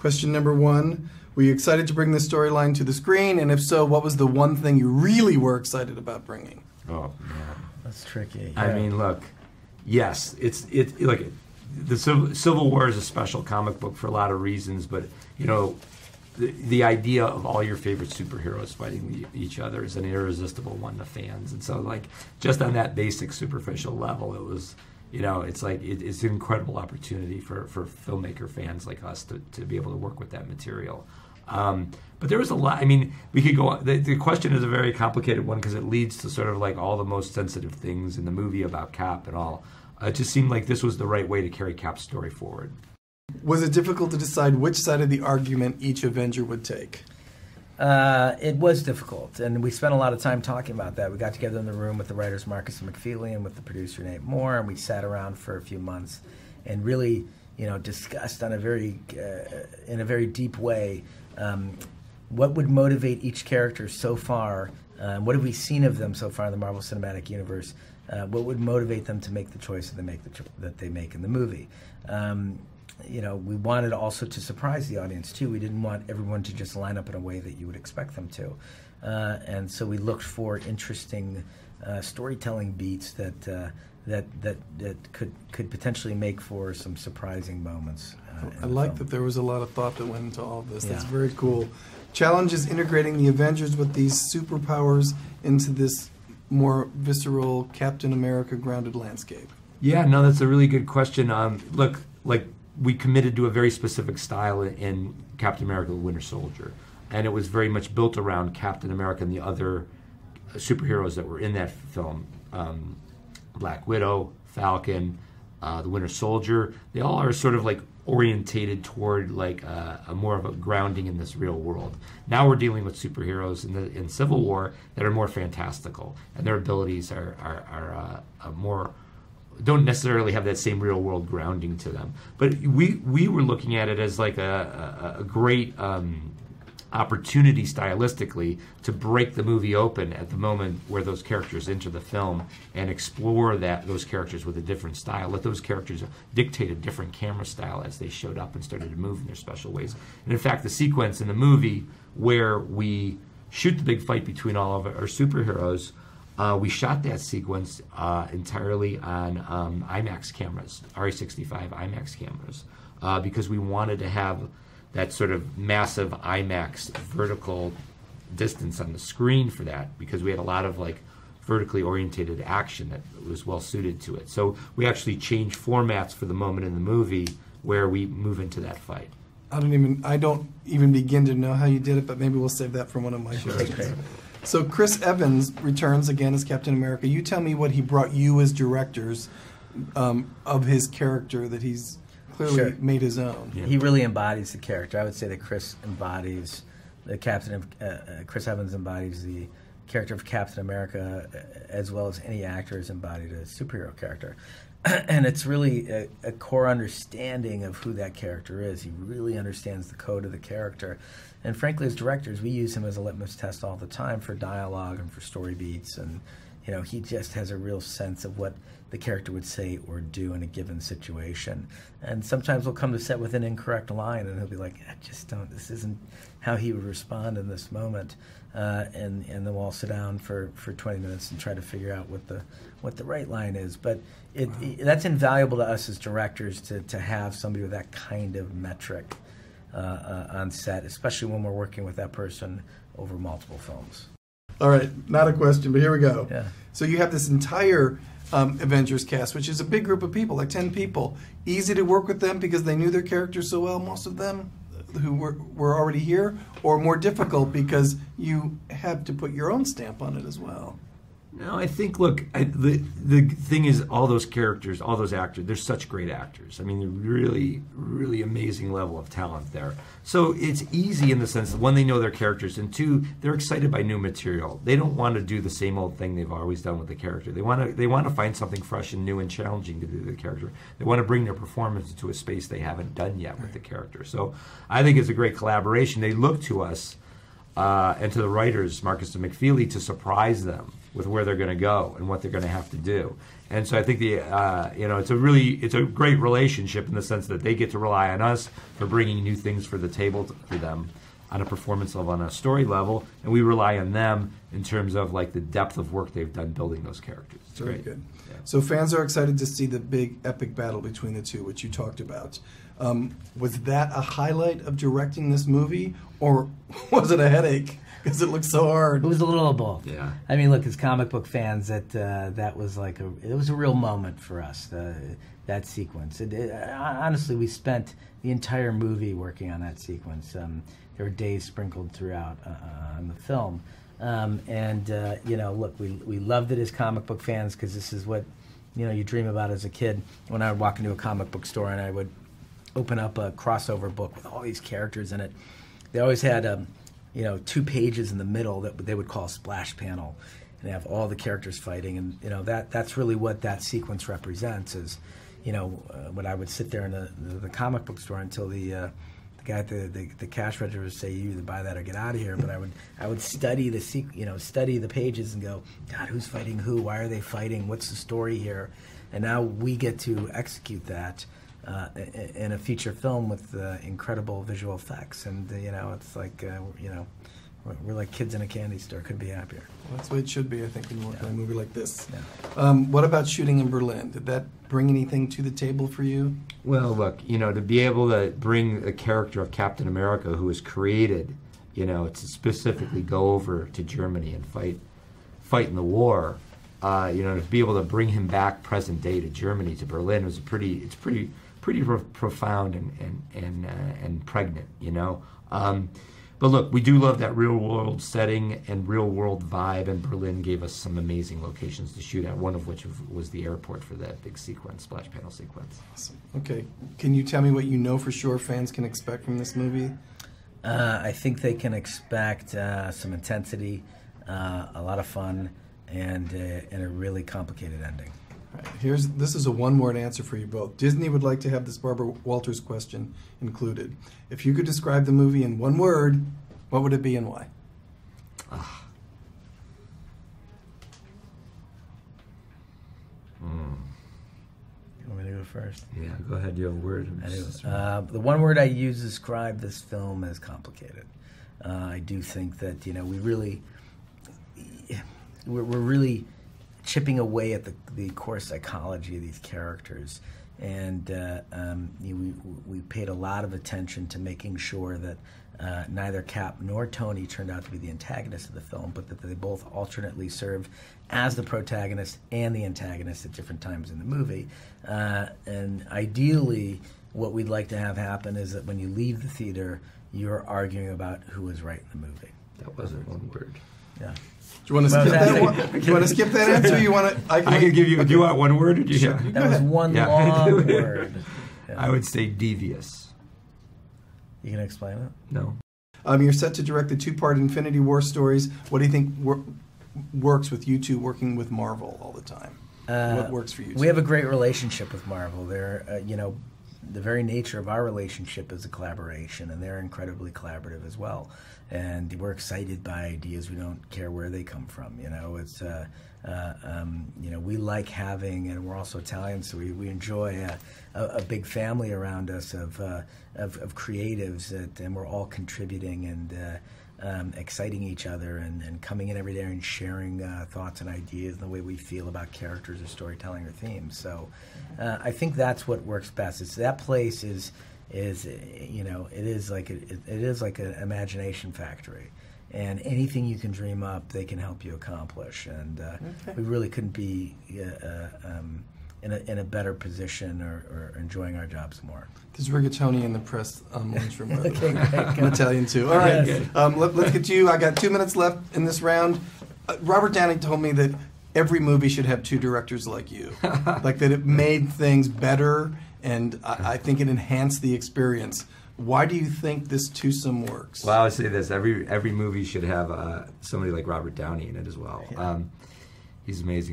Question number 1. Were you excited to bring this storyline to the screen? And if so, what was the one thing you really were excited about bringing? Oh, man. That's tricky. I mean, look, yes, look, the Civil War is a special comic book for a lot of reasons, but, you know, the idea of all your favorite superheroes fighting each other is an irresistible one to fans. And so, like, just on that basic superficial level, it was, you know, it's like it's an incredible opportunity for filmmaker fans like us to be able to work with that material. But there was a lot. I mean, we could go. The question is a very complicated one because it leads to sort of like all the most sensitive things in the movie about Cap and all. It just seemed like this was the right way to carry Cap's story forward. Was it difficult to decide which side of the argument each Avenger would take? It was difficult, and we spent a lot of time talking about that. We got together in the room with the writers Marcus and McFeely and with the producer Nate Moore, and we sat around for a few months and really, you know, discussed on a very, in a very deep way, what would motivate each character so far. What have we seen of them so far in the Marvel Cinematic Universe? What would motivate them to make the choice that they make in the movie? You know, we wanted also to surprise the audience too. We didn't want everyone to just line up in a way that you would expect them to, and so we looked for interesting storytelling beats that could potentially make for some surprising moments. I like that there was a lot of thought that went into all of this. That's very cool. Challenge is integrating the Avengers with these superpowers into this more visceral Captain America grounded landscape. Yeah, no, that's a really good question. Look, like, we committed to a very specific style in Captain America: The Winter Soldier, and it was very much built around Captain America and the other superheroes that were in that film. Black Widow, Falcon, the Winter Soldier, they all are sort of like orientated toward like a more of a grounding in this real world. Now we're dealing with superheroes in Civil War that are more fantastical, and their abilities are more, don't necessarily have that same real world grounding to them. But we were looking at it as like a great opportunity stylistically to break the movie open at the moment where those characters enter the film and explore those characters with a different style. Let those characters dictate a different camera style as they showed up and started to move in their special ways. And in fact, the sequence in the movie where we shoot the big fight between all of our superheroes, we shot that sequence entirely on IMAX cameras, RE65 IMAX cameras, because we wanted to have that sort of massive IMAX vertical distance on the screen for that, because we had a lot of like vertically orientated action that was well suited to it. So we actually changed formats for the moment in the movie where we move into that fight. I don't even begin to know how you did it, but maybe we'll save that for one of my questions. So Chris Evans returns again as Captain America. You tell me what he brought you as directors of his character that he's clearly made his own. Yeah. He really embodies the character. I would say that Chris embodies the Chris Evans embodies the character of Captain America as well as any actor has embodied a superhero character. And it's really a core understanding of who that character is. He really understands the code of the character. And frankly, as directors, we use him as a litmus test all the time for dialogue and for story beats. And, you know, he just has a real sense of what the character would say or do in a given situation. And sometimes we'll come to set with an incorrect line, and he'll be like, I just don't, this isn't how he would respond in this moment. And then we'll all sit down for 20 minutes and try to figure out what the right line is. But that's invaluable to us as directors to have somebody with that kind of metric on set, especially when we're working with that person over multiple films. All right, not a question, but here we go. Yeah. So you have this entire Avengers cast, which is a big group of people, like 10 people. Easy to work with them because they knew their characters so well, most of them who were already here, or more difficult because you have to put your own stamp on it as well? No, I think, look, the thing is, all those characters, all those actors, they're such great actors. I mean, they're really, really amazing level of talent there. So it's easy in the sense that, one, they know their characters, and two, they're excited by new material. They don't want to do the same old thing they've always done with the character. They want to find something fresh and new and challenging to do with the character. They want to bring their performance into a space they haven't done yet with the character. So I think it's a great collaboration. They look to us and to the writers, Marcus and McFeely, to surprise them with where they're going to go and what they're going to have to do. And so I think it's a great relationship in the sense that they get to rely on us for bringing new things for the table for them on a performance level, on a story level, and we rely on them in terms of like the depth of work they've done building those characters. It's Very great. good. Yeah. So fans are excited to see the big epic battle between the two, which you talked about. Was that a highlight of directing this movie, or was it a headache because it looked so hard? It was a little of both. Yeah. I mean, look, as comic book fans, that was like it was a real moment for us. That sequence. Honestly, we spent the entire movie working on that sequence. There were days sprinkled throughout on the film, look, we loved it as comic book fans because this is what you dream about as a kid. When I would walk into a comic book store and I would open up a crossover book with all these characters in it, they always had 2 pages in the middle that they would call a splash panel, and they have all the characters fighting, and that's really what that sequence represents. Is when I would sit there in the comic book store until the guy at the cash register would say, "You either buy that or get out of here." But I would study study the pages and go, "God, who's fighting who? Why are they fighting? What's the story here?" And now we get to execute that in a feature film with incredible visual effects, and it's like we're like kids in a candy store. Couldn't be happier. Well, that's the way it should be, I think, when you work on a movie like this. Yeah. What about shooting in Berlin? Did that bring anything to the table for you? Well, look, to be able to bring the character of Captain America, who was created, to specifically go over to Germany and fight in the war, to be able to bring him back present day to Germany, to Berlin, was pretty profound and pregnant, But look, we do love that real-world setting and real-world vibe, and Berlin gave us some amazing locations to shoot at, one of which was the airport for that big sequence, splash panel sequence. Awesome. Okay. Can you tell me what you know for sure fans can expect from this movie? I think they can expect some intensity, a lot of fun, and a really complicated ending. All right, this is a one-word answer for you both. Disney would like to have this Barbara Walters question included. If you could describe the movie in one word, what would it be and why? You want me to go first? Yeah, go ahead. You have a word. The one word I use to describe this film is complicated. I do think that we're really chipping away at the core psychology of these characters, and we paid a lot of attention to making sure that neither Cap nor Tony turned out to be the antagonist of the film, but that they both alternately served as the protagonist and the antagonist at different times in the movie. And ideally, what we'd like to have happen is that when you leave the theater, you're arguing about who was right in the movie. That wasn't one word. Yeah. Do you want to skip that one? Do you want to skip that answer? You want to? I can give you. Okay. Do you want one word? Or do you? Sure. That was one long word. Yeah. I would say devious. You can explain it? No. You're set to direct the 2-part Infinity War stories. What do you think works with you two working with Marvel all the time? What works for you two? We have a great relationship with Marvel. They're, the very nature of our relationship is a collaboration, and they're incredibly collaborative as well. And we're excited by ideas. We don't care where they come from. It's we like having, and we're also Italian, so we enjoy a big family around us of creatives, and we're all contributing and exciting each other and coming in every day and sharing thoughts and ideas and the way we feel about characters or storytelling or themes. So I think that's what works best. That place is like an imagination factory, and anything you can dream up, they can help you accomplish. And we really couldn't be in a better position or enjoying our jobs more. There's rigatoni in the press lunchroom. Okay, great. I'm Italian too. All right, Yes. Let's get to you. I got 2 minutes left in this round. Robert Downey told me that every movie should have 2 directors like you, like that it made things better, and I think it enhanced the experience. Why do you think this twosome works? Well, I would say this: every movie should have somebody like Robert Downey in it as well. Yeah. He's amazing.